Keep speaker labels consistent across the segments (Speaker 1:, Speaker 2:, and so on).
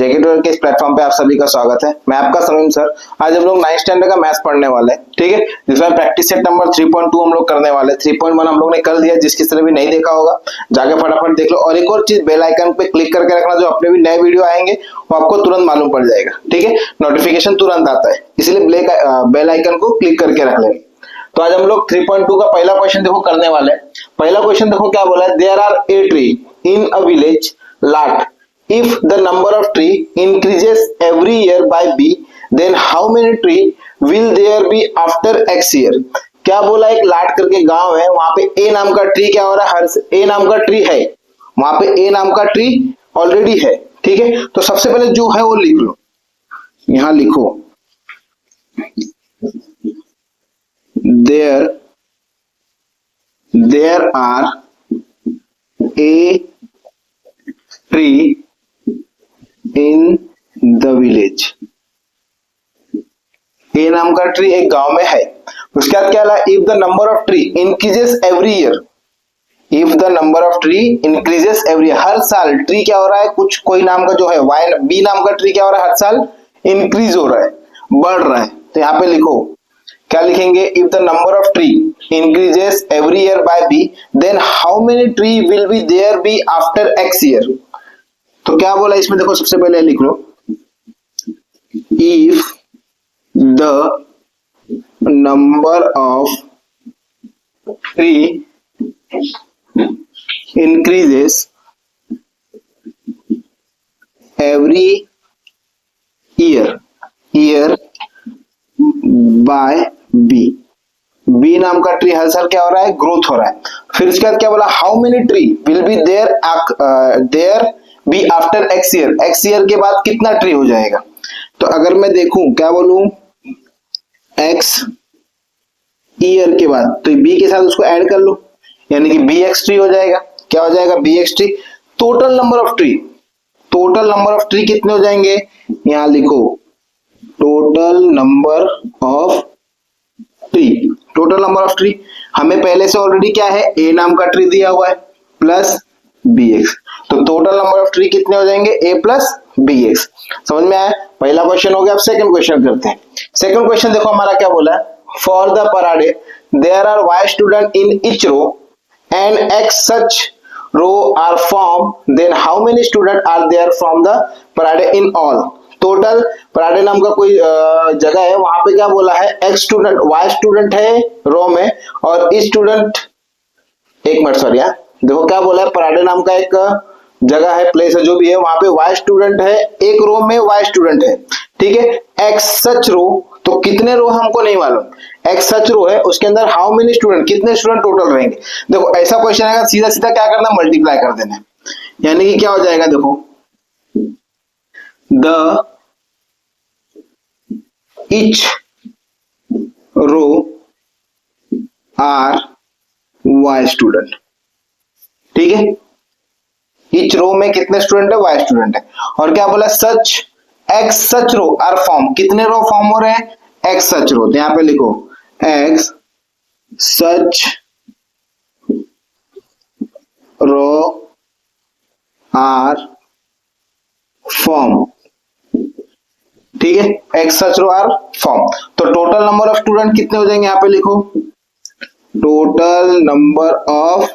Speaker 1: जेके tutor के इस platform पे आप सभी का स्वागत है। मैं आपका समीम सर। आज हम लोग 9th स्टैंडर्ड का मैथ्स पढ़ने वाले हैं, ठीक है, जिसमें प्रैक्टिस सेट नंबर 3.2 हम लोग करने वाले। 3.1 हम लोग ने कर दिया, जिसकी तरह भी नहीं देखा होगा जाके फटाफट देख लो। और एक और चीज, बेल आइकन पे क्लिक करके रखना, जो अपने भी नए वीडियो आएंगे वो आपको तुरंत मालूम पड़ जाएगा, ठीक है, नोटिफिकेशन तुरंत आता है, इसलिए बेल आइकन को क्लिक करके रख लेंगे। तो आज हम लोग 3.2 का पहला क्वेश्चन देखो करने वाले हैं। पहला क्वेश्चन देखो क्या बोला है, there are a tree in a village lot, if the number of tree increases every year by b, then how many tree will there be after x year। क्या बोला, एक लाट करके गांव है, वहां पे ए नाम का ट्री क्या हो रहा है, ए नाम का ट्री है, वहां पे ए नाम का ट्री ऑलरेडी है, ठीक है। तो सबसे पहले जो है वो लिख लो, यहां लिखो there are a tree in the village। ए नाम का ट्री एक गांव में है। उसके बाद क्या, if the number of tree increases every year, if the number of tree increases every year, हर साल ट्री क्या हो रहा है, कुछ कोई नाम का जो है वाई बी नाम का ट्री क्या हो रहा है, हर साल इंक्रीज हो रहा है, बढ़ रहा है। तो यहाँ पे लिखो, क्या लिखेंगे, if the number of tree increases every year by b, then how many tree will be there be after x year. तो क्या बोला इसमें, देखो सबसे पहले लिख लो, if the number of tree increases every year by b, b नाम का ट्री हर साल क्या हो रहा है, ग्रोथ हो रहा है। फिर इसके बाद क्या बोला, how many tree will be there be after x year, x year के बाद कितना ट्री हो जाएगा। तो अगर मैं देखूं, क्या बोलूं, एक्स ईयर के बाद, तो बी के साथ उसको ऐड कर लो, यानी कि बी एक्स ट्री हो जाएगा। क्या हो जाएगा, be x tree. Total number of tree, total number of tree कितने हो जाएंगे, यहां लिखो, total number of tree, total number of tree हमें पहले से ऑलरेडी क्या है, ए नाम का ट्री दिया हुआ है प्लस बी एक्स। तो टोटल नंबर ऑफ ट्री कितने हो जाएंगे, ए प्लस बी एक्स। समझ में आया, पहला क्वेश्चन हो गया। अब सेकंड क्वेश्चन करते हैं। सेकंड क्वेश्चन देखो हमारा क्या बोला है, for the parade there are y student in each row and x such row are form, then how many student are there from the parade in all. Total parade नाम का कोई जगह है, वहां पे क्या बोला है, एक्स स्टूडेंट वाई स्टूडेंट है रो में, और ई स्टूडेंट, एक मिनट सॉरी, देखो क्या बोला है, पराडे नाम का एक जगह है, प्लेस है, जो भी है, वहां पे वाई स्टूडेंट है, एक रो में वाई स्टूडेंट है, ठीक है। एक्स सच रो, तो कितने रो हमको नहीं मालूम, एक्स सच रो है, उसके अंदर हाउ मेनी स्टूडेंट, कितने स्टूडेंट टोटल रहेंगे। देखो ऐसा क्वेश्चन आएगा, सीधा सीधा क्या करना, मल्टीप्लाई कर देना, यानी कि क्या हो जाएगा, देखो the each row are y student, ठीक है। each row में कितने स्टूडेंट है, y स्टूडेंट है। और क्या बोला, such x such row are form, कितने रो फॉर्म हो रहे हैं, x सच रो। तो यहां पे लिखो x such row are form, ठीक है, x such row are form. तो टोटल नंबर ऑफ स्टूडेंट कितने हो जाएंगे, यहां पे लिखो, टोटल नंबर ऑफ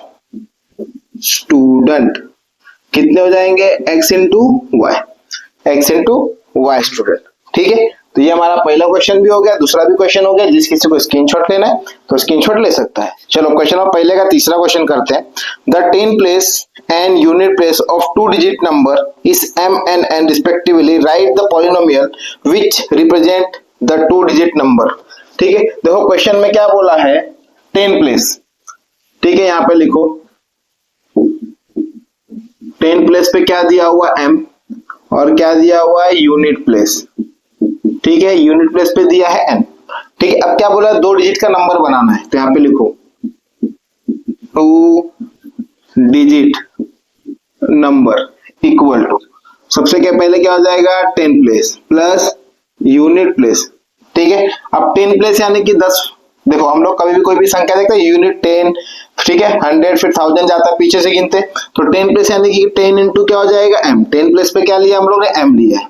Speaker 1: स्टूडेंट कितने हो जाएंगे, x into y, x into y student, ठीक है। तो ये हमारा पहला क्वेश्चन भी हो गया। दूसरा भी क्वेश्चन हो गया, जिस किसी को स्क्रीनशॉट लेना है तो स्क्रीनशॉट ले सकता है। चलो क्वेश्चन नंबर पहले का तीसरा क्वेश्चन करते हैं। The 10 place and unit place of 2 digit number is m and n respectively, write the polynomial which represent the 2 digit number। ठीक है, देखो क्वेश्चन में क्या बोला है, 10 प्लेस, ठीक है, यहां पे लिखो 10 प्लेस पे क्या दिया हुआ, m, और क्या दिया हुआ है, यूनिट प्लेस, ठीक है, यूनिट प्लेस पे दिया है n, ठीक है। अब क्या बोला, 2 डिजिट का नंबर बनाना है, तो यहां पे लिखो 2 डिजिट नंबर इक्वल टू, सबसे क्या पहले क्या हो जाएगा, 10 प्लेस प्लस यूनिट प्लेस, ठीक है। अब 10 प्लेस यानी कि 10, देखो हम लोग कभी भी कोई भी संख्या देखते हैं, यूनिट 10 ठीक है, 100 फिर 1000 जाता है पीछे से गिनते, तो 10 प्लेस यानी कि 10 इंटू क्या हो जाएगा m, 10 प्लेस पे क्या लिया हम लोग ने m लिया है,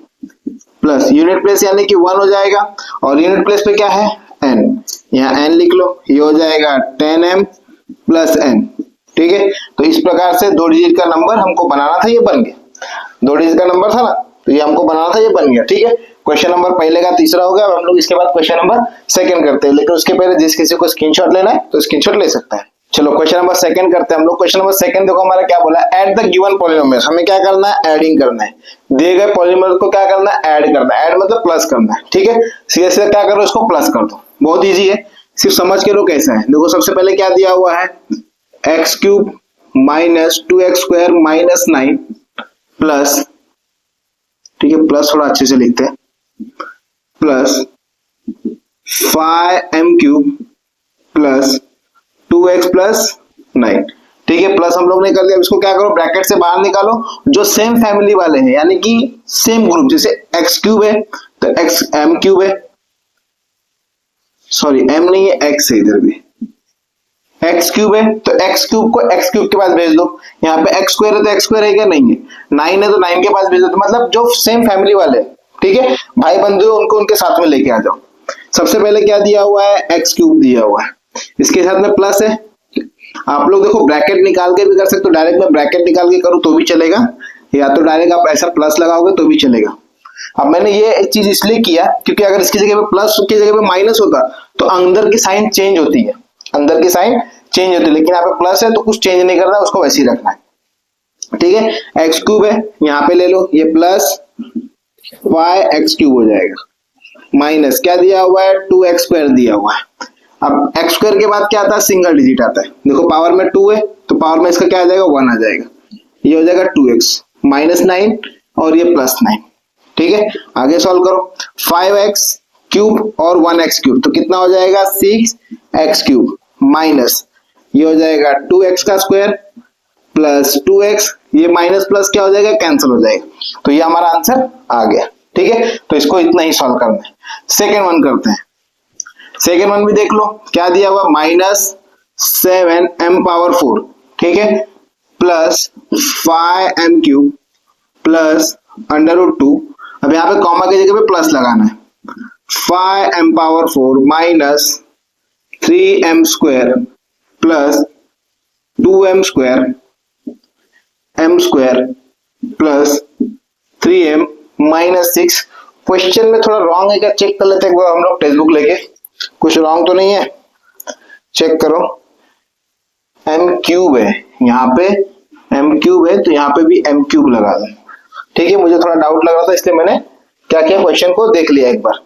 Speaker 1: प्लस यूनिट प्लेस यानी कि 1 हो जाएगा, और यूनिट प्लेस पे क्या है n, यहाँ n लिख लो, ये हो जाएगा 10m प्लस n। ठीक है, तो इस प्रकार से 2 डिजिट का नंबर हमको बनाना था, ये बन गया, 2 डिजिट का नंबर था ना, तो ये हमको बनाना था, ये बन गया। ठीक है, क्वेश्चन नंबर पहले का तीसरा हो गया। अब हम लोग इसके बाद क्वेश्चन नंबर सेकंड करते हैं, लेकिन उसके पहले जिस किसी को स्क्रीनशॉट लेना है तो स्क्रीनशॉट ले सकता है। चलो क्वेश्चन नंबर सेकंड करते हैं हम लोग। क्वेश्चन नंबर सेकंड देखो हमारा क्या बोला, ऐड द गिवन पॉलिनोमियल, हमें क्या करना है, एडिंग करना है, दिए गए पॉलिनोमियल को क्या करना है, ऐड करना है, ऐड मतलब प्लस करना है। ठीक है, सीधे सीधे क्या करो, इसको प्लस कर दो, बहुत इजी है, सिर्फ समझ के लो कैसा है। देखो सबसे पहले क्या दिया हुआ है, x cube minus 2x square minus 9 plus, ठीक है प्लस थोड़ा अच्छे से लिखते हैं, plus 5m cube plus 2x plus 9। ठीक है, प्लस हम लोग ने कर लिया। अब इसको क्या करो, ब्रैकेट से बाहर निकालो, जो सेम फैमिली वाले हैं यानी कि सेम ग्रुप, जैसे x क्यूब है तो x m क्यूब है, सॉरी m नहीं है x है, इधर भी x क्यूब है तो x क्यूब को x क्यूब के पास भेज दो, यहाँ पे x स्क्वायर है तो x स्क्वायर है क्या, नहीं है, 9 है तो 9 के पास भेज दो, तो मतलब जो सेम फैमिली वाले, ठीक है भाई बंधु, उनको उनके साथ में लेके आ जाओ। सबसे पहले क्या दिया हुआ है, x क्यूब दिया हुआ है, इसके साथ में प्लस है, आप लोग देखो ब्रैकेट निकाल के भी कर सकते हो, डायरेक्ट मैं ब्रैकेट निकाल के करूँ तो भी चलेगा, या तो डायरेक्ट आप ऐसा प्लस लगाओगे तो भी चलेगा। अब मैंने ये एक चीज इसलिए किया क्योंकि अगर इसकी जगह पे प्लस की जगह पे माइनस होता तो अंदर की साइन चेंज होती है, अंदर की साइन चेंज होती है, लेकिन यहाँ पे प्लस है तो कुछ चेंज नहीं करना, उसको वैसे ही रखना है। ठीक है, एक्स क्यूब है, यहाँ पे ले लो, ये प्लस 5x क्यूब हो जाएगा, माइनस क्या दिया हुआ है, 2x स्क्वायर दिया हुआ है। अब x स्क्वायर के बाद क्या आता है, सिंगल डिजिट आता है, देखो पावर में 2 है तो पावर में इसका क्या आ जाएगा, 1 आ जाएगा, ये हो जाएगा 2x माइनस 9 और ये प्लस 9। ठीक है, आगे सॉल्व करो, 5x क्यूब और 1x क्यूब तो कितना हो जाएगा, 6x क्यूब माइनस ये हो जाएगा 2x का स्क्वायर प्लस 2x, ये माइनस प्लस क्या हो जाएगा, कैंसिल हो जाएगा, तो ये हमारा आंसर आ गया। ठीक है, तो इसको इतना ही सॉल्व करना है। सेकेंड वन करते हैं, सेकेंड वन भी देख लो क्या दिया हुआ, माइनस 7m पावर 4, ठीक है plus 5m cube plus under root 2, अब यहाँ पे कॉमा की जगह पे प्लस लगाना है, 5m power 4 minus 3m square plus 2m square m square plus 3m minus 6। Question में थोड़ा रॉन्ग है क्या, चेक कर लेते हैं हम लोग टेक्स्ट बुक लेके, कुछ रॉन्ग तो नहीं है, चेक करो, m क्यूब है यहाँ पे, m क्यूब है तो यहाँ पे भी m क्यूब लगा दो। ठीक है, मुझे थोड़ा डाउट लग रहा था इसलिए मैंने क्या किया, क्वेश्चन को देख लिया एक बार।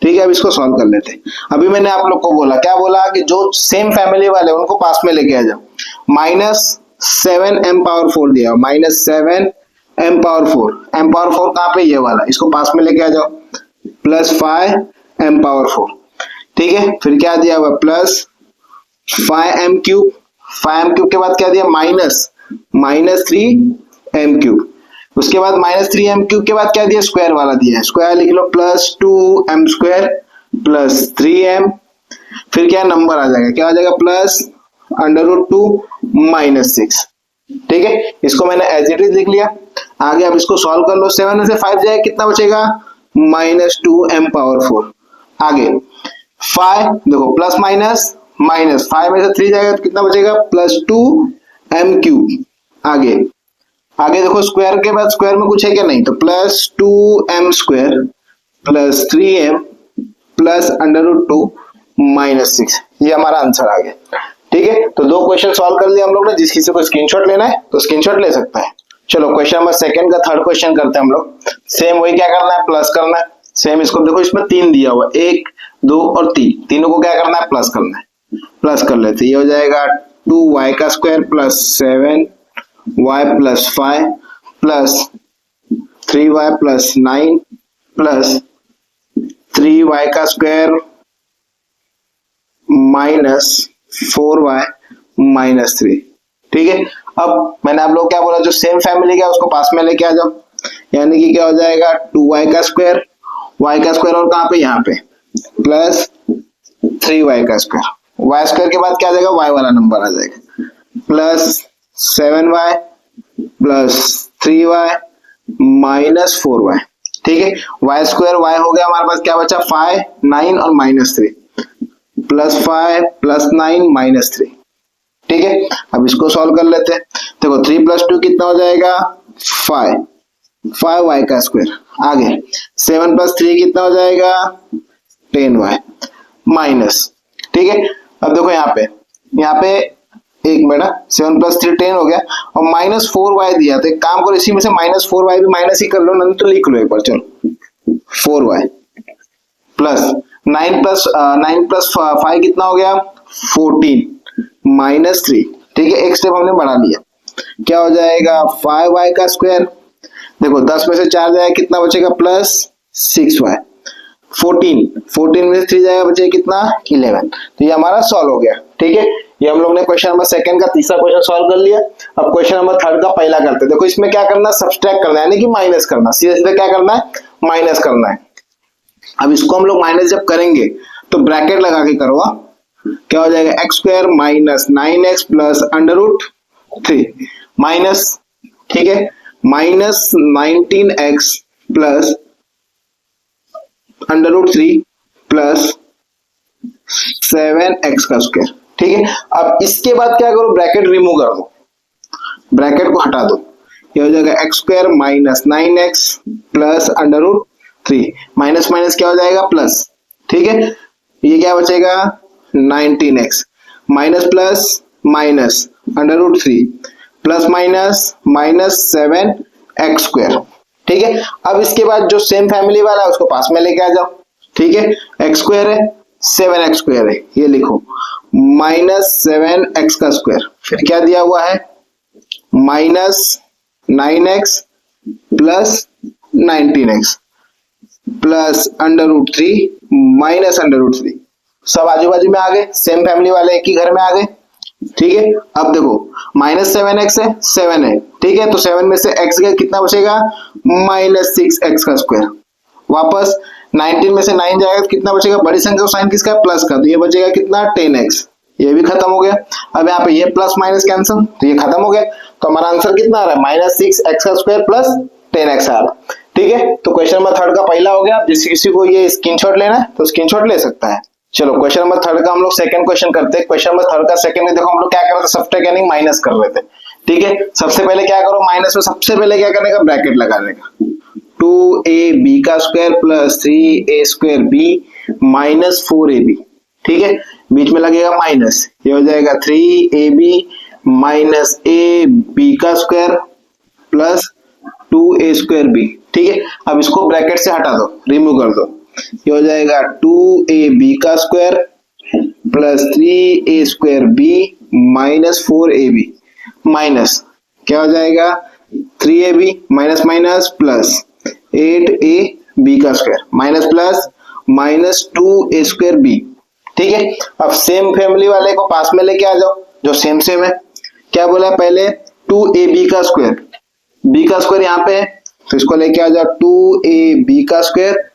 Speaker 1: ठीक है, अब इसको सॉल्व कर लेते हैं। अभी मैंने आप लोग को बोला, क्या बोला कि जो सेम फैमिली वाले उनको पास में लेके आ जाओ, माइनस 7m पावर 4 दिया, minus 7m power 4, m power 4 कहाँ पे, ये वाला, इसको पास में लेके आ जाओ, प्लस 5m पावर 4। ठीक है, फिर क्या दिया हुआ, plus 5m cube, 5m cube के बाद क्या दिया, माइनस 3m क्यूब, उसके बाद माइनस 3m क्यूब के बाद क्या दिया, स्क्वायर वाला दिया है, स्क्वायर लिख लो, plus 2m square plus 3m, फिर क्या नंबर आ जाएगा, क्या आ जाएगा, प्लस अंडर रूट 2 माइनस 6। ठीक है, इसको मैंने एज इट इज लिख लिया। आगे अब इसको सॉल्व कर लो, 7 में से 5 जाएगा, कितना बचेगा, माइनस 2m पावर 4। आगे 5 देखो प्लस माइनस माइनस, 5 में से 3 जाएगा तो कितना बचेगा, प्लस 2m क्यूब। आगे देखो स्क्वायर के बाद स्क्वायर में कुछ है क्या, नहीं, तो plus 2m square plus 3m plus under root 2 minus 6, ये हमारा आंसर आ गया। ठीक है, तो 2 क्वेश्चन सॉल्व कर लिया हम लोग ने, जिस किसी को स्क्रीनशॉट लेना है तो स्क्रीनशॉट ले सकता है। चलो क्वेश्चन नंबर सेकंड का थर्ड क्वेश्चन करते हैं हम लोग। सेम वही क्या करना है, प्लस करना है, सेम इसको देखो, इसमें 3 दिया हुआ, 1 2 और 3, तीनों को क्या करना है, प्लस करना है, प्लस कर लेते, ये हो जाएगा 2y का square plus 7y plus 5 plus 3y plus 9 plus 3y का स्क्वायर माइनस 4y माइनस 3। ठीक है, अब मैंने आप लोग क्या बोला, जो सेम फैमिली का उसको पास में लेके आ जाओ, यानी कि क्या हो जाएगा, 2y का स्क्वायर, y का स्क्वायर और कहाँ पे, यहाँ पे, प्लस 3y का स्क्वायर। वाई स्क्वायर के बाद क्या आ जाएगा, वाई वाला नंबर आ जाएगा, plus 7y plus 3y minus 4y। ठीक है, वाई स्क्वायर वाई हो गया, हमारे पास क्या बचा 5, 9 और -3, प्लस 5 प्लस 9 -3। ठीक है, अब इसको सॉल्व कर लेते हैं। देखो 3 + 2 कितना हो जाएगा 5y का स्क्वायर। आगे 7 + 3 कितना हो जाएगा 10y माइनस। ठीक है, अब देखो यहाँ पे एक मिनट, 7 + 3 10 हो गया और -4y दिया, तो एक काम करो इसी में से -4y भी माइनस ही कर लो, नहीं तो लिख लो एक बार, चलो 4y प्लस 9 + 5 कितना हो गया 14 -3। ठीक है, एक स्टेप हमने बढ़ा लिया, क्या हो जाएगा 5y का स्क्वायर। देखो 10 में से 4 जाएगा कितना बचेगा प्लस 6y, 14 में से 3 जाएगा बचेगा कितना 11। तो ये हमारा सॉल्व हो गया। ठीक है, ये हम लोग ने क्वेश्चन नंबर 2 का तीसरा क्वेश्चन सॉल्व कर लिया। अब क्वेश्चन नंबर 3 का पहला करते हैं। देखो इसमें क्या करना है, सब्सट्रैक्ट करना है, यानी कि माइनस करना, सीधे सीधे क्या करना है माइनस करना है। अब इसको हम लोग माइनस जब करेंगे तो ब्रैकेट लगा के करो, क्या हो जाएगा x² minus 9x plus √3 minus, ठीक है, minus 19x plus √3 plus 7x का स्क्वायर। ठीक है, अब इसके बाद क्या करो, ब्रैकेट रिमूव कर दो, ब्रैकेट को हटा दो, ये हो जाएगा x² minus 9x plus √3 minus minus क्या हो जाएगा प्लस। ठीक है, ये क्या बचेगा 19x minus plus minus √3 plus minus minus 7x²। ठीक है, अब इसके बाद जो सेम फैमिली वाला है उसको पास में लेके आ जाओ। ठीक है, x² है 7x² है, ये लिखो -7x का स्क्वायर, फिर क्या दिया हुआ है minus 9x plus 19x plus √3 minus √3। सब आजू बाजू में आ गए, सेम फैमिली वाले एक ही घर में आ गए। ठीक है, अब देखो -7x है 7 है, ठीक है, तो 7 में से x गया कितना बचेगा -6x का स्क्वायर। वापस 19 में से 9 जाएगा तो कितना बचेगा, बड़ी संख्या को साइन किसका प्लस का, तो ये बचेगा कितना 10x, ये भी खत्म हो गया। अब यहाँ पे ये प्लस माइनस कैंसिल, तो ये खत्म हो गया, तो हमारा आंसर कितना आ रहा है -6x का स्क्वायर प्लस 10x आ रहा है। ठीक है, तो क्वेश्चन नंबर 3 का पहला हो गया। जिस किसी को ये स्क्रीनशॉट लेना है तो स्क्रीनशॉट ले सकता है। चलो क्वेश्चन नंबर 3 का हम लोग सेकंड क्वेश्चन करते हैं। क्वेश्चन नंबर 3 का सेकंड में देखो हम लोग क्या कर रहे थे, सब्ट्रैक्ट यानी माइनस कर रहे थे। ठीक है, सबसे पहले क्या करो, माइनस में सबसे पहले क्या करने का, ब्रैकेट लगाने का, 2ab का square plus 3a² b minus 4ab। ठीक है, बीच में लगेगा माइनस, ये हो जाएगा 3ab माइनस ab का स्क्वायर प्लस 2a² b। ठीक है, अब इसको ब्रैकेट से हटा दो, रिमूव कर दो, ये हो जाएगा 2ab का square plus 3a² b minus 4ab minus क्या हो जाएगा 3ab minus minus plus 8ab का square minus plus minus 2a² b। ठीक है, अब सेम फैमिली वाले को पास में लेके आ जाओ, जो सेम सेम है। क्या बोला पहले 2ab का स्क्वायर, b का स्क्वायर यहाँ पे है, तो इसको लेके आ जाओ 2ab का स्क्वायर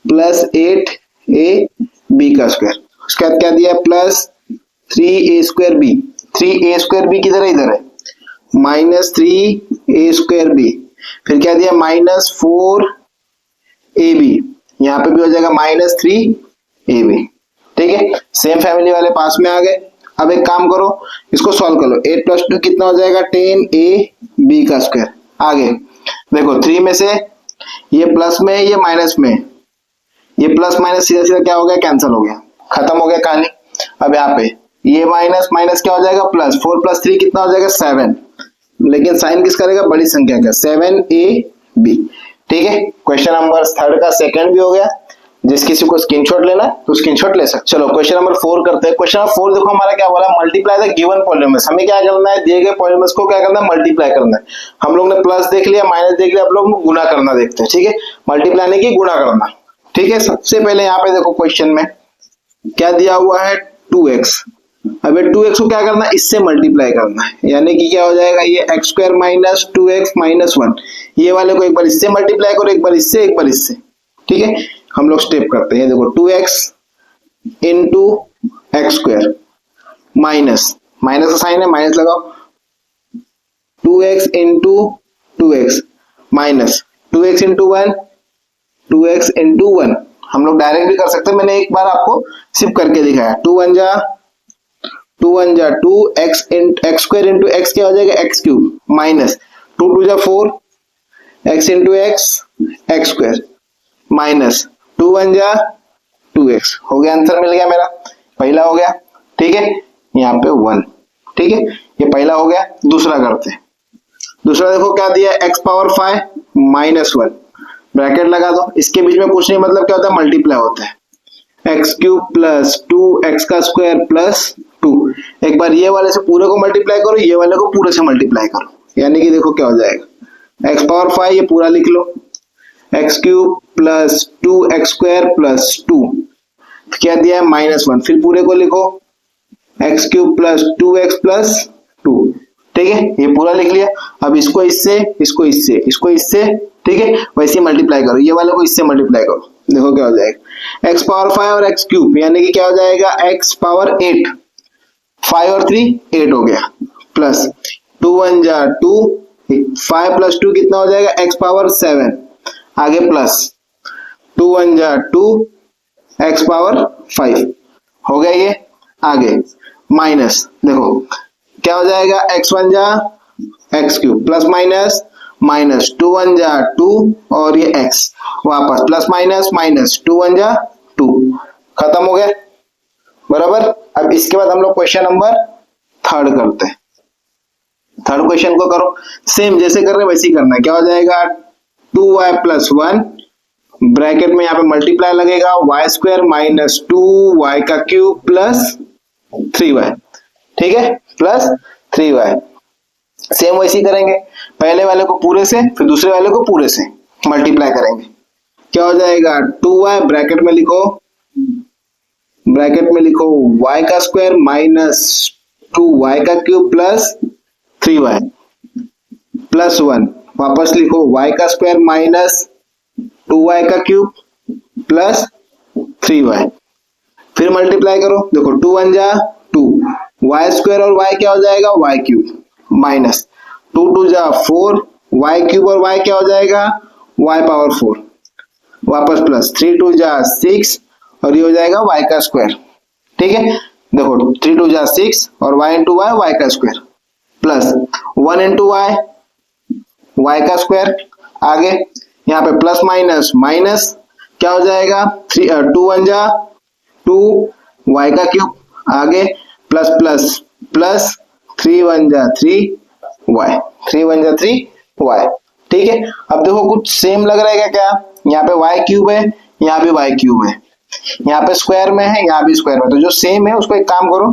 Speaker 1: प्लस 8ab का स्क्वायर। उसके बाद क्या दिया plus 3a² b, 3a² b किधर है, इधर है, माइनस 3a² b, फिर क्या दिया माइनस 4ab, यहाँ पे भी हो जाएगा माइनस 3ab। ठीक है, सेम फैमिली वाले पास में आ गए। अब एक काम करो, इसको सॉल्व कर लो, 8 + 2 कितना हो जाएगा 10ab का स्क्वायर। आगे देखो 3 में से ये प्लस में ये माइनस में, ये प्लस माइनस सीधा सीधा क्या हो गया कैंसिल हो गया, खत्म हो गया कहानी। अब यहाँ पे ये माइनस माइनस क्या हो जाएगा प्लस, 4 + 3 कितना हो जाएगा 7, लेकिन साइन किस करेगा बड़ी संख्या का 7ab। ठीक है, क्वेश्चन नंबर 3 का सेकंड भी हो गया। जिस किसी को स्क्रीनशॉट लेना है तो स्क्रीनशॉट ले सकते। चलो क्वेश्चन नंबर 4 करते हैं। क्वेश्चन नंबर 4 देखो हमारा क्या बोला, मल्टीप्लाई द गिवन पॉलीनोमियल्स। हमें क्या करना है, दिए गए पॉलीनोमियल्स को क्या करना है मल्टीप्लाई करना है। हम लोग ने प्लस देख लिया, माइनस देख लिया, अब लोग गुणा करना देखते हैं। ठीक है, मल्टीप्लाई नहीं की गुणा करना। ठीक है, सबसे पहले यहाँ पे देखो क्वेश्चन में क्या दिया हुआ है 2x। अब 2x को क्या करना है, इससे मल्टीप्लाई करना है, यानी कि क्या हो जाएगा ये x² माइनस 2x माइनस 1। ये वाले को एक बार इससे मल्टीप्लाई करो, एक बार इससे, एक बार इससे। ठीक है, हम लोग स्टेप करते हैं। देखो 2x into x² minus, minus का साइन है, माइनस लगाओ, 2x into 2x minus 2x into 1, 2x into 1। हम लोग डायरेक्ट भी कर सकते हैं, मैंने एक बार आपको सिर्फ करके दिखाया। 2 1 जा 2 x x square into x क्या हो जाएगा, एक्स क्यूब माइनस 2 2 जा 4 x into x x square minus 2 1 जा 2x। हो गया, आंसर मिल गया मेरा, पहला हो गया। ठीक है, यहाँ पे 1। ठीक है, ये पहला हो गया। दूसरा करते हैं। दूसरा देखो क्या दिया, x पावर 5 माइनस 1, ब्रैकेट लगा दो। इसके बीच में कुछ नहीं, मतलब क्या होता है, मल्टीप्लाई होता है। एक्स क्यूब प्लस 2x का स्क्वायर प्लस 2। एक बार ये वाले से पूरे को मल्टीप्लाई करो, ये वाले को पूरे से मल्टीप्लाई करो, यानी कि देखो क्या हो जाएगा, x पावर 5 ये पूरा लिख लो, x cube plus 2x square plus 2, क्या दिया है माइनस 1। फिर पूरे को लिखो, x cube plus 2x plus 2। ठीक है, ये पूरा लिख लिया। अब इसको इससे, इसको इससे, इसको इससे, ठीक है, वैसे मल्टीप्लाई करो, ये वाले को इससे मल्टीप्लाई करो, देखो क्या हो जाएगा, x पावर 5 और x क्यूब, यानी कि क्या हो जाएगा, x पावर 8, 5 और 3 8 हो गया, प्लस 2 1 जा 2, 5 प्लस 2 कितना हो जाएगा, x पावर 7, आगे प्लस 2 1 जा 2, x पावर 5 हो गया ये, आगे माइनस, देखो क्या हो जाएगा, x1 जा x cube plus minus minus 2 1 जा 2 और ये x वापस प्लस माइनस माइनस 2 1 जा 2, खत्म हो गया, बराबर। अब इसके बाद हम लोग क्वेश्चन नंबर 3 करते हैं। थर्ड क्वेश्चन को करो, सेम जैसे कर रहे वैसे ही करना है। क्या हो जाएगा, 2y प्लस 1, ब्रैकेट में यहाँ पे मल्टीप्लाई लगेगा, y स्क्वायर माइनस 2y का क्यूब प्लस 3y। ठीक है, प्लस 3y। सेम वैसे ही करेंगे, पहले वाले को पूरे से, फिर दूसरे वाले को पूरे से मल्टीप्लाई करेंगे। क्या हो जाएगा, 2y ब्रैकेट में लिखो, ब्रैकेट में लिखो y का स्क्वायर माइनस 2y का क्यूब प्लस 3y प्लस 1, वापस लिखो y का स्क्वायर माइनस 2y का क्यूब प्लस 3y, फिर मल्टीप्लाई करो, देखो 2 1 जा 2, y स्क्वायर और y क्या हो जाएगा, y क्यूब माइनस 2 2 जा 4, y क्यूब और y क्या हो जाएगा, y पावर 4, वापस प्लस 3 2 जा 6 और ये हो जाएगा y का स्क्वायर। ठीक है, देखो 3 2 जा 6 और y इंटू y, y का square plus 1 into y, y का स्क्वायर, आगे यहाँ पे प्लस माइनस माइनस क्या हो जाएगा, 2 1 जा 2, y का क्यूब, आगे प्लस प्लस प्लस 3 1 जा 3 y, 3 1 जा 3 y। ठीक है, अब देखो कुछ सेम लग रहा है क्या, यहाँ पे y क्यूब है, यहाँ भी y क्यूब है, यहाँ पे स्क्वायर में है, यहाँ भी स्क्वायर में, तो जो सेम है उसको एक काम करो,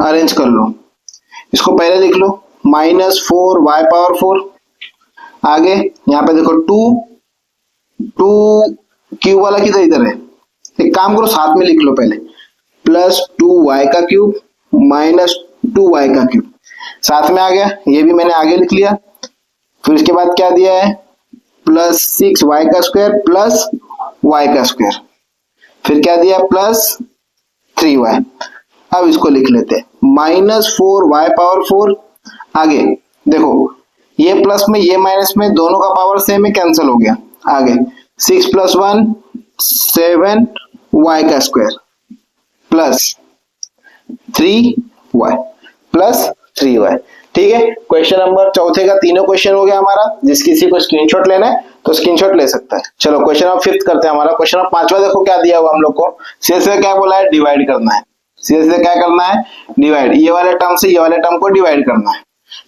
Speaker 1: अरेंज कर लो। इसको पहले लिख लो, माइनस 4 y पावर 4, आगे यहाँ पे देखो 2 क्यूब वाला किधर इधर है, एक काम करो साथ में लिख लो पहले, प्लस 2y का क्यूब माइनस 2y का क्यूब, साथ में आ गया, ये भी मैंने आगे लिख लिया। फिर इसके बाद क्या दिया है, प्लस 6y का स्क्वायर प्लस y का स्क्वायर, फिर क्या दिया, प्लस 3y। अब इसको लिख लेते हैं, माइनस 4y पावर 4, आगे देखो ये प्लस में ये माइनस में दोनों का पावर सेम है, कैंसिल हो गया, आगे 6 प्लस 1 7 y का square plus 3y plus 3y। ठीक है, क्वेश्चन नंबर 4 का तीनों क्वेश्चन हो गया हमारा। जिस किसी को स्क्रीनशॉट लेना है तो स्क्रीनशॉट ले सकता है। चलो क्वेश्चन नंबर 5 करते हैं। हमारा क्वेश्चन नंबर 5वां देखो क्या दिया हुआ हम लोग को, सीधे क्या बोला है, डिवाइड करना है। सीधे क्या करना है, डिवाइड, ये वाले टर्म से ये वाले टर्म को डिवाइड करना है।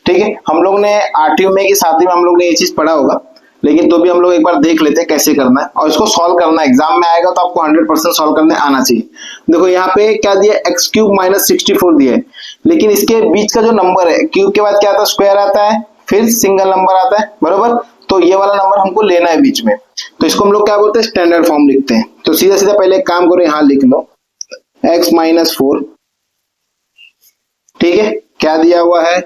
Speaker 1: ठीक है, हम लोग ने 8वीं में की 7वीं में हम लोग ने ये चीज पढ़ा होगा, लेकिन तो भी हम लोग एक बार देख लेते हैं कैसे करना है, और इसको सॉल्व करना है। एग्जाम में आएगा तो आपको 100% सॉल्व करने आना चाहिए। देखो यहाँ पे क्या दिया, एक्स क्यूब माइनस 64 दिया है, लेकिन इसके बीच का जो नंबर है, क्यूब के बाद क्या आता है, स्क्वायर आता है, फिर सिंगल नंबर आता है, बरोबर। तो ये वाला नंबर हमको लेना है बीच में, तो इसको हम लोग क्या बोलते हैं, स्टैंडर्ड फॉर्म लिखते हैं। तो सीधा सीधा पहले एक काम करो, यहाँ लिख लो x माइनस 4, ठीक है, क्या दिया हुआ है,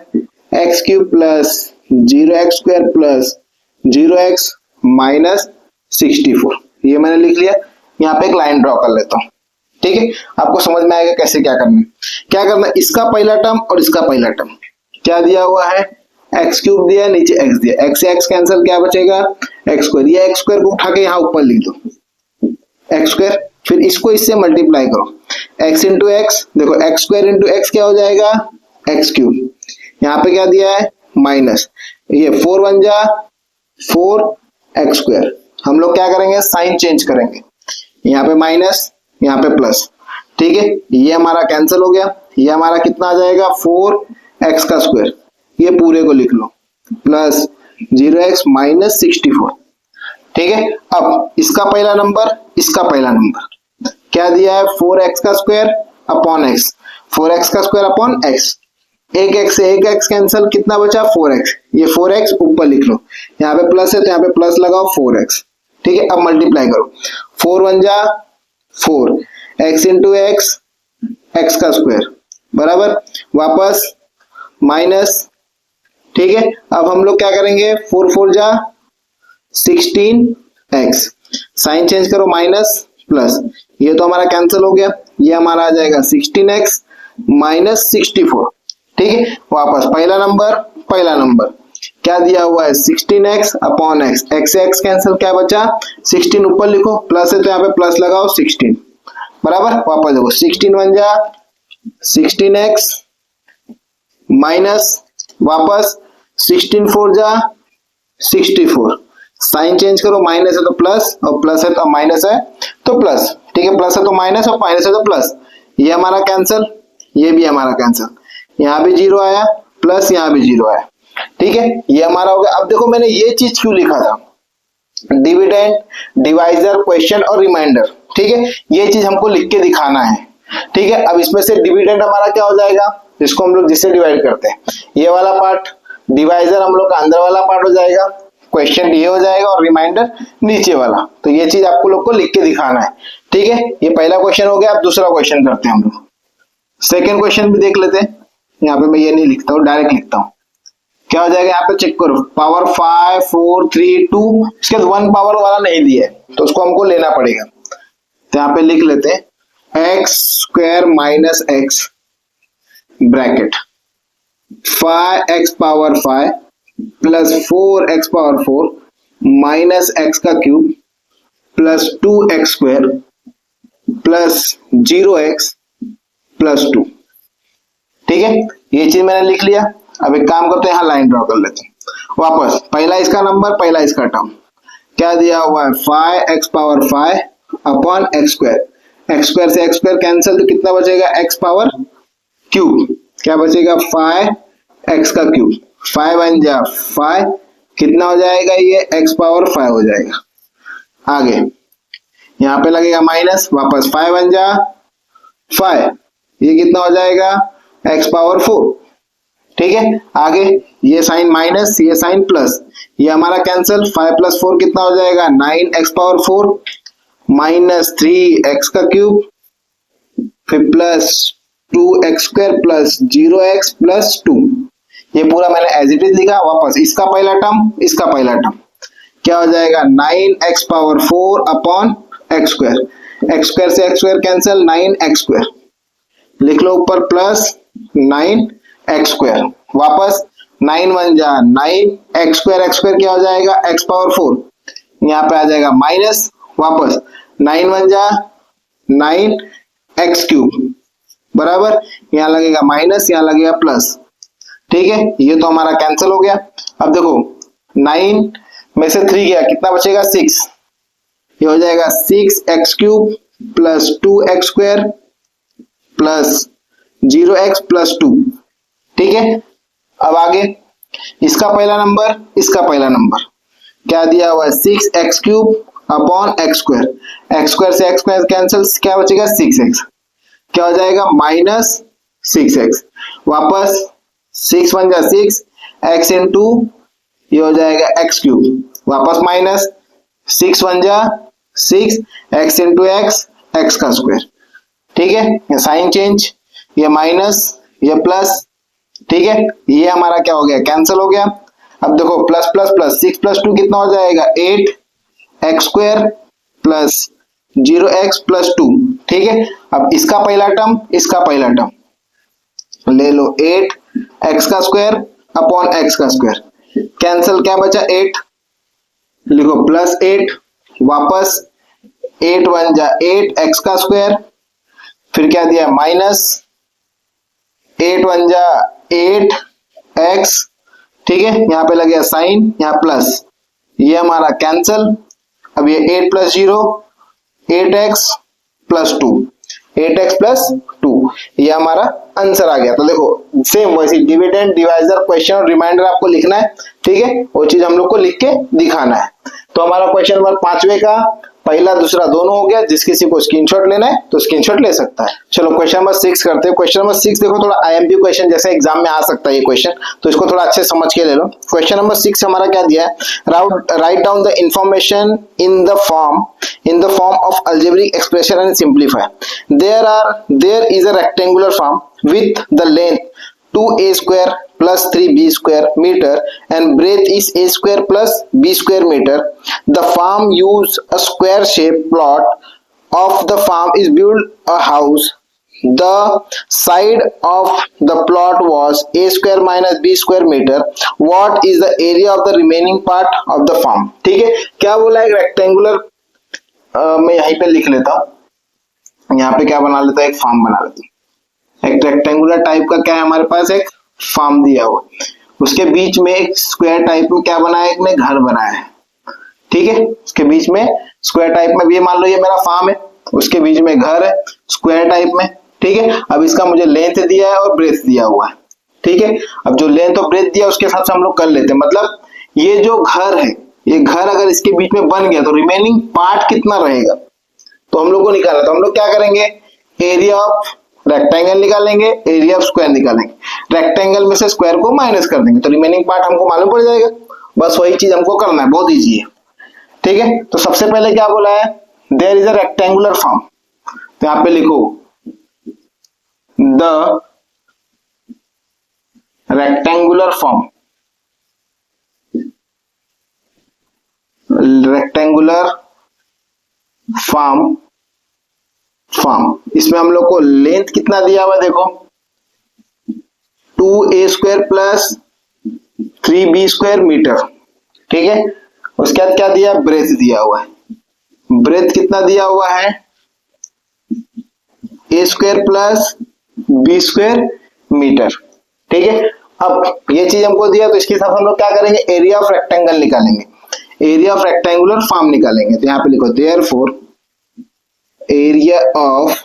Speaker 1: x cube plus 0x square plus 0x minus 64, ये मैंने लिख लिया। यहाँ पे एक लाइन ड्रॉ कर लेता हूँ। ठीक है, आपको समझ में आएगा कैसे क्या करना है। क्या करना है, इसका पहला टर्म और इसका पहला टर्म क्या दिया हुआ है, एक्स क्यूब दिया, नीचे एक्स दिया, एक्स से एक्स कैंसिल, क्या बचेगा एक्स स्क्वायर। ये एक्स स्क्वायर को उठा के यहाँ ऊपर लिख दो एक्स स्क्वायर, फिर इसको इससे मल्टीप्लाई करो, एक्स इंटू एक्स, देखो एक्स स्क्वायर इंटू एक्स क्या हो जाएगा एक्स क्यूब, यहाँ पे क्या दिया है माइनस, ये 4 1 जा 4 एक्स स्क्वायर। हम लोग क्या करेंगे, साइन चेंज करेंगे, यहाँ पे माइनस यहाँ पे प्लस, ठीक है, ये हमारा कैंसिल हो गया, ये हमारा कितना आ जाएगा 4 एक्स का स्क्वायर, ये पूरे को लिख लो प्लस 0x माइनस 64, ठीक है। अब इसका पहला नंबर, इसका पहला नंबर क्या दिया है 4x का स्क्वायर अपॉन x, 4x का स्क्वायर अपॉन x, एक x से एक x कैंसिल, कितना बचा 4x, ये 4x ऊपर लिख लो, यहाँ पे प्लस है तो यहाँ पे प्लस लगाओ 4x, ठीक है। अब मल्टीप्लाई करो, 4 1 जा 4 x इंटू एक्स, एक्स का स्क्वायर बराबर, वापस माइनस, ठीक है। अब हम लोग क्या करेंगे, 4 4 जा 16x, साइन चेंज करो माइनस प्लस, ये तो हमारा कैंसिल हो गया, ये हमारा आ जाएगा 16x माइनस 64, ठीक है। वापस पहला नंबर क्या दिया हुआ है 16x अपॉन x, x से x कैंसिल, क्या बचा 16 ऊपर लिखो, प्लस है तो यहाँ पे प्लस लगाओ 16 बराबर, वापस देखो 16 1 जा 16x माइनस, वापस 16 4 जा 64, साइन चेंज करो, माइनस है तो प्लस और प्लस है तो माइनस है तो प्लस, ठीक है, प्लस है तो माइनस और माइनस है तो प्लस, ये हमारा कैंसिल, ये भी हमारा कैंसिल, यहाँ भी 0 आया प्लस यहाँ भी 0 आया, ठीक है, ये हमारा हो गया। अब देखो मैंने ये चीज क्यों लिखा था, डिविडेंड, डिवाइजर, क्वेश्चन और रिमाइंडर, ठीक है, ये चीज हमको लिख के दिखाना है, ठीक है। अब इसमें से डिविडेंड हमारा क्या हो जाएगा, जिसको हम लोग जिससे डिवाइड करते हैं, ये वाला पार्ट, डिवाइजर हम लोग का अंदर वाला पार्ट हो जाएगा, क्वेश्चन ये हो जाएगा और रिमाइंडर नीचे वाला, तो ये चीज आपको लोग को लिख के दिखाना है, ठीक है। ये पहला क्वेश्चन हो गया। अब दूसरा क्वेश्चन करते हैं हम लोग, सेकेंड क्वेश्चन भी देख लेते हैं, यहाँ पे मैं ये नहीं लिखता हूँ, डायरेक्ट लिखता हूँ, क्या हो जाएगा, यहाँ पे चेक करो, पावर 5 4 3 2, इसके बाद 1 पावर वाला नहीं दिया है तो उसको हमको लेना पड़ेगा, तो यहाँ पे लिख लेते हैं x square minus x bracket 5x power 5 plus 4x power 4 minus x का cube plus 2x square plus 0x plus 2, ठीक है, ये चीज मैंने लिख लिया। अब एक काम करते हैं, यहाँ लाइन ड्रॉ कर लेते हैं, वापस पहला इसका नंबर, पहला इसका टर्म, क्या दिया हुआ है 5x power 5 upon x square, x square से x स्क्वायर कैंसिल, तो कितना बचेगा x पावर क्यूब, क्या बचेगा 5x का क्यूब, 5 1 जा 5, कितना हो जाएगा ये x पावर 5 हो जाएगा। आगे यहाँ पे लगेगा माइनस, वापस 5 1 जा 5, ये कितना हो जाएगा x पावर 4, ठीक है। आगे ये साइन माइनस, ये साइन प्लस, ये हमारा कैंसिल, 5 प्लस 4 कितना हो जाएगा 9x पावर 4 माइनस 3x का क्यूब, फिर plus 2x square plus 0x plus 2, ये पूरा मैंने एज इट इज लिखा। वापस इसका पहला टर्म, इसका पहला टर्म क्या हो जाएगा 9x power 4 upon x square, x square से x square cancel, 9x square लिख लो ऊपर प्लस 9x स्क्वायर, वापस 9 1 जा 9, x स्क्वायर क्या हो जाएगा x पावर 4, यहाँ पे आ जाएगा माइनस, वापस 9 1 जा 9 x क्यूब बराबर, यहाँ लगेगा माइनस, यहाँ लगेगा प्लस, ठीक है, ये तो हमारा कैंसिल हो गया। अब देखो 9 में से 3 गया, कितना बचेगा 6, ये हो जाएगा 6x cube plus 2x square plus 0x plus 2, ठीक है। अब आगे इसका पहला नंबर, इसका पहला नंबर क्या दिया हुआ है 6x cube upon x square, x square से x स्क्वायर कैंसिल, क्या बचेगा 6x, क्या हो जाएगा माइनस 6x, वापस 6 1 जा 6, x इंटू ये हो जाएगा x क्यूब, वापस माइनस 6 1 जा 6, x इंटू x, x का स्क्वायर, ठीक है, ये साइन चेंज, ये माइनस ये प्लस, ठीक है, ये हमारा क्या हो गया कैंसिल हो गया। अब देखो प्लस प्लस प्लस 6 प्लस 2 कितना हो जाएगा 8x square plus 0x plus 2, ठीक ठीक है, अब इसका पहला टर्म, इसका पहला टर्म ले लो, 8x का स्क्वायर अपॉन x का स्क्वायर, कैंसिल, क्या बचा 8, लिखो प्लस 8, वापस 8 1 जा 8x का स्क्वायर, फिर क्या दिया माइनस 8 1 जा 8x, ठीक है, यहाँ पे लग गया साइन, यहाँ प्लस, ये हमारा कैंसल, अब ये 8 plus 0 8x plus 2, 8x plus 2, ये हमारा आंसर आ गया। तो देखो सेम वैसे डिविडेंड, डिवाइजर, क्वेश्चन और रिमाइंडर आपको लिखना है, ठीक है, वो चीज हम लोग को लिख के दिखाना है। तो हमारा क्वेश्चन नंबर 5वें का पहला दूसरा दोनों हो गया, जिस किसी को स्क्रीनशॉट लेना है तो स्क्रीनशॉट ले सकता है। चलो क्वेश्चन नंबर 6 करते हैं। क्वेश्चन नंबर 6 देखो थोड़ा आईएमपी क्वेश्चन जैसे एग्जाम में आ सकता है ये क्वेश्चन, तो इसको थोड़ा अच्छे समझ के ले लो। क्वेश्चन नंबर 6 हमारा क्या दिया है, write down the information in the form of algebraic expression and simplify. There is a rectangular form with the length 2a square plus 3b square meter and breadth is a square plus b square meter. The farm use a square shaped plot of the farm is built a house. The side of the plot was a square minus b square meter. What is the area of the remaining part of the farm? ठीक है, क्या बोला है, rectangular, मैं यहीं पे लिख लेता हूँ, यहाँ पे क्या बना लेता है, एक फार्म बना लेता हूँ। एक रेक्टेंगुलर टाइप का क्या है हमारे पास, एक फार्म दिया हुआ, उसके बीच में एक स्क्वायर टाइप में क्या बनाया, एक में घर बनाया है, ठीक है, उसके बीच में स्क्वायर टाइप में, ये मान लो ये मेरा फार्म है, उसके बीच में घर है स्क्वायर टाइप में, ठीक है। अब इसका मुझे लेंथ दिया है और ब्रेथ दिया हुआ है, ठीक है। अब जो लेंथ और ब्रेथ दिया उसके हिसाब से हम लोग कर लेते हैं, मतलब ये जो घर है, ये घर अगर इसके बीच में बन गया तो रिमेनिंग पार्ट कितना रहेगा, तो हम लोग को निकालना, तो हम लोग क्या करेंगे, एरिया ऑफ रेक्टेंगल निकालेंगे, एरिया ऑफ स्क्वायर निकालेंगे, रेक्टेंगल में से स्क्वायर को माइनस कर देंगे तो रिमेनिंग पार्ट हमको मालूम पड़ जाएगा। बस वही चीज हमको करना है, बहुत इजी है, ठीक है। तो सबसे पहले क्या बोला है, there is a rectangular form, तो यहां पे लिखो the rectangular form, rectangular form, इसमें हम लोग को लेंथ कितना दिया हुआ है, देखो 2a square plus 3b square metre, ठीक है। उसके बाद क्या दिया, ब्रेथ दिया हुआ है, ब्रेथ कितना दिया हुआ है, a square plus b square metre, ठीक है। अब ये चीज हमको दिया तो इसके हिसाब से हम लोग क्या करेंगे, एरिया ऑफ रेक्टेंगल निकालेंगे, एरिया ऑफ रेक्टेंगुलर फॉर्म निकालेंगे। तो यहाँ पे लिखो देयरफॉर एरिया ऑफ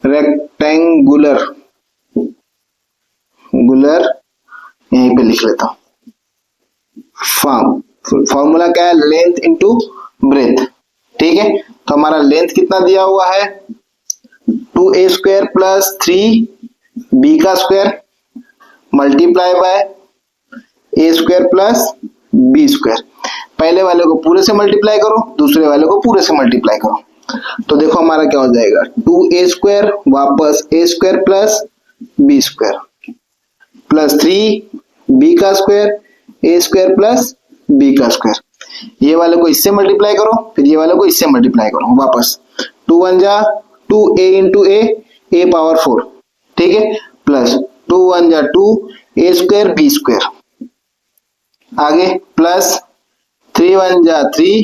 Speaker 1: रेक्टेंगुलर, यहीं पे लिख लेता हूं, फॉर्म, फॉर्मूला क्या है, लेंथ इंटू ब्रेथ, ठीक है। तो हमारा लेंथ कितना दिया हुआ है, 2a स्क्वायर प्लस 3b का square multiply by a square plus b square, पहले वाले को पूरे से मल्टीप्लाई करो, दूसरे वाले को पूरे से मल्टीप्लाई करो, तो देखो हमारा क्या हो जाएगा, 2a स्क्वायर वापस a square plus b square plus 3b का square a square plus b का स्क्वायर, ये वाले को इससे मल्टीप्लाई करो, फिर ये वाले को इससे मल्टीप्लाई करो, वापस 2 1 जा 2a इंटू a पावर 4, ठीक है, प्लस 2 1 जा 2a स्क्वायर b स्क्वायर, आगे प्लस 3 1 जा 3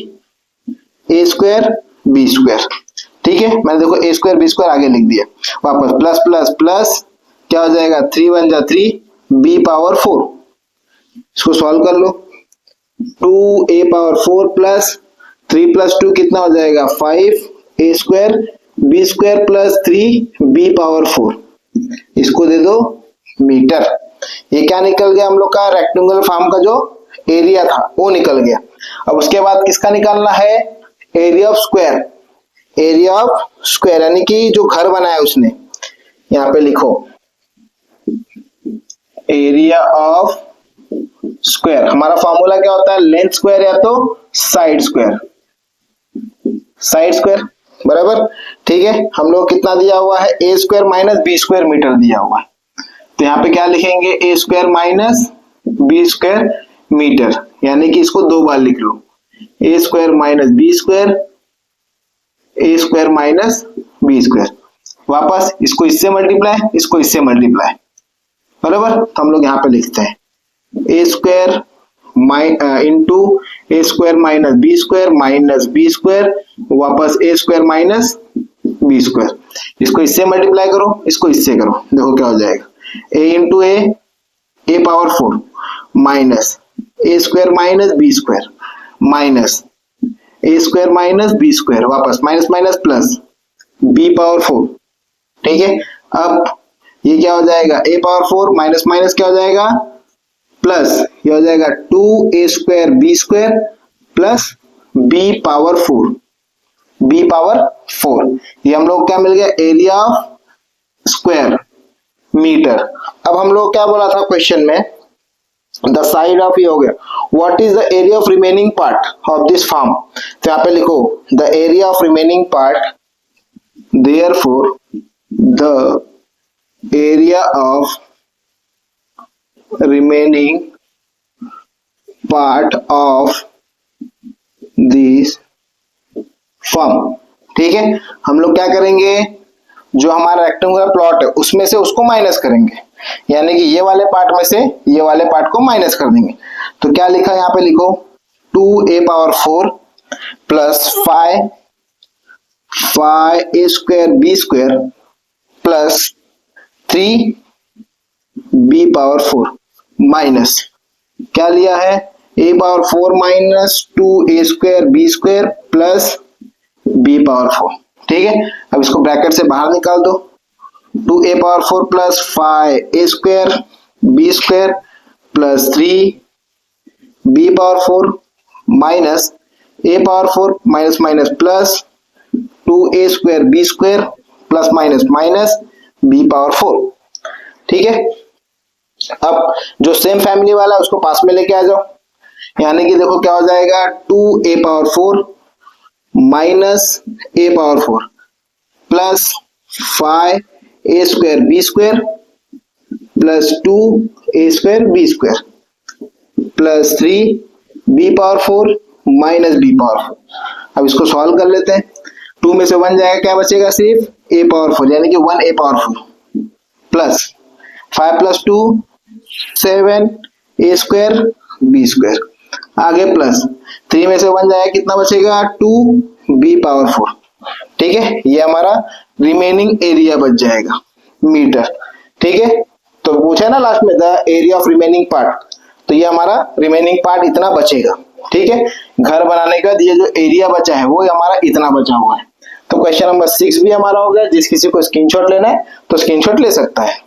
Speaker 1: a स्क्वायर b स्क्वायर, ठीक है। मैंने देखो a स्क्वायर b स्क्वायर आगे लिख दिया, वापस प्लस प्लस प्लस क्या हो जाएगा, 3 1 जा 3 b पावर 4, इसको सॉल्व कर लो, 2a पावर 4 प्लस 3 प्लस 2 कितना हो जाएगा, 5 a square b square plus 3b power 4, इसको दे दो मीटर। ये क्या निकल गया हम लोग का, रेक्टेंगुलर फॉर्म का जो एरिया था वो निकल गया। अब उसके बाद किसका निकालना है, area of square, area of square यानी कि जो घर बनाया उसने, यहाँ पे लिखो एरिया ऑफ स्क्वायर, हमारा फॉर्मूला क्या होता है, लेंथ स्क्वायर या तो साइड स्क्वायर, साइड स्क्वायर बराबर, ठीक है। हम लोग कितना दिया हुआ है, a square minus b square metre दिया हुआ है, तो यहाँ पे क्या लिखेंगे, a square minus b square metre, यानी कि इसको दो बार लिख लो, a square minus b square, A square minus B square, वापस इसको इससे मल्टीप्लाई, इसको इससे मल्टीप्लाई, बराबर। तो हम लोग यहाँ पे लिखते हैं ए स्क्वायर इंटू ए स्क्वायर माइनस बी स्क्वायर, वापस ए स्क्वायर माइनस बी स्क्वायर, इसको इससे मल्टीप्लाई करो, इसको इससे करो, देखो क्या हो जाएगा, a into a power 4 minus a square minus B square minus a square minus B square, वापस minus minus plus B power 4, ठीक है। अब ये क्या हो जाएगा, ए पावर 4 माइनस माइनस क्या हो जाएगा, प्लस ये हो जाएगा 2a square B square plus B power 4, ये हम लोग क्या मिल गया, एरिया ऑफ स्क्वायर मीटर। अब हम लोग क्या बोला था क्वेश्चन में, द साइड ऑफ ये हो गया, what is the area of remaining part of this farm, तो यहाँ पे लिखो the area of remaining part, therefore the area of remaining part of this firm, ठीक है। हम लोग क्या करेंगे, जो हमारा रेक्टेंगुलर प्लॉट है उसमें से उसको माइनस करेंगे, यानी कि ये वाले पार्ट में से ये वाले पार्ट को माइनस कर देंगे। तो क्या लिखा है यहाँ पे, लिखो 2a power 4 plus 5a square B square plus 3b power 4 minus क्या लिया है, a power 4 minus 2a square B square plus b power 4, ठीक है। अब इसको ब्रैकेट से बाहर निकाल दो, 2a power 4 plus 5a square B square plus 3b power 4 minus a power 4 minus minus plus 2a square B square plus minus minus b power 4, ठीक है। अब जो सेम फैमिली वाला है उसको पास में लेके आ जाओ, यानी कि देखो क्या हो जाएगा, 2a power 4 minus a power 4 plus 5a square B square plus 2a square B square plus 3b power 4 minus b power 4। अब इसको सॉल्व कर लेते हैं, 2 में से 1 जाएगा, क्या बचेगा, सिर्फ a पावर 4, यानी कि 1a power 4 plus 5 plus 2 7a square B square, आगे प्लस 3 में से 1 जाएगा, कितना बचेगा, 2b पावर 4, ठीक है। ये हमारा रिमेनिंग एरिया बच जाएगा मीटर, ठीक है। तो पूछा ना लास्ट में the area of remaining part, तो ये हमारा रिमेनिंग पार्ट इतना बचेगा, ठीक है। घर बनाने का ये जो एरिया बचा है वो हमारा इतना बचा हुआ है। तो क्वेश्चन नंबर 6 भी हमारा हो गया। जिस किसी को स्क्रीनशॉट लेना है तो स्क्रीनशॉट ले सकता है।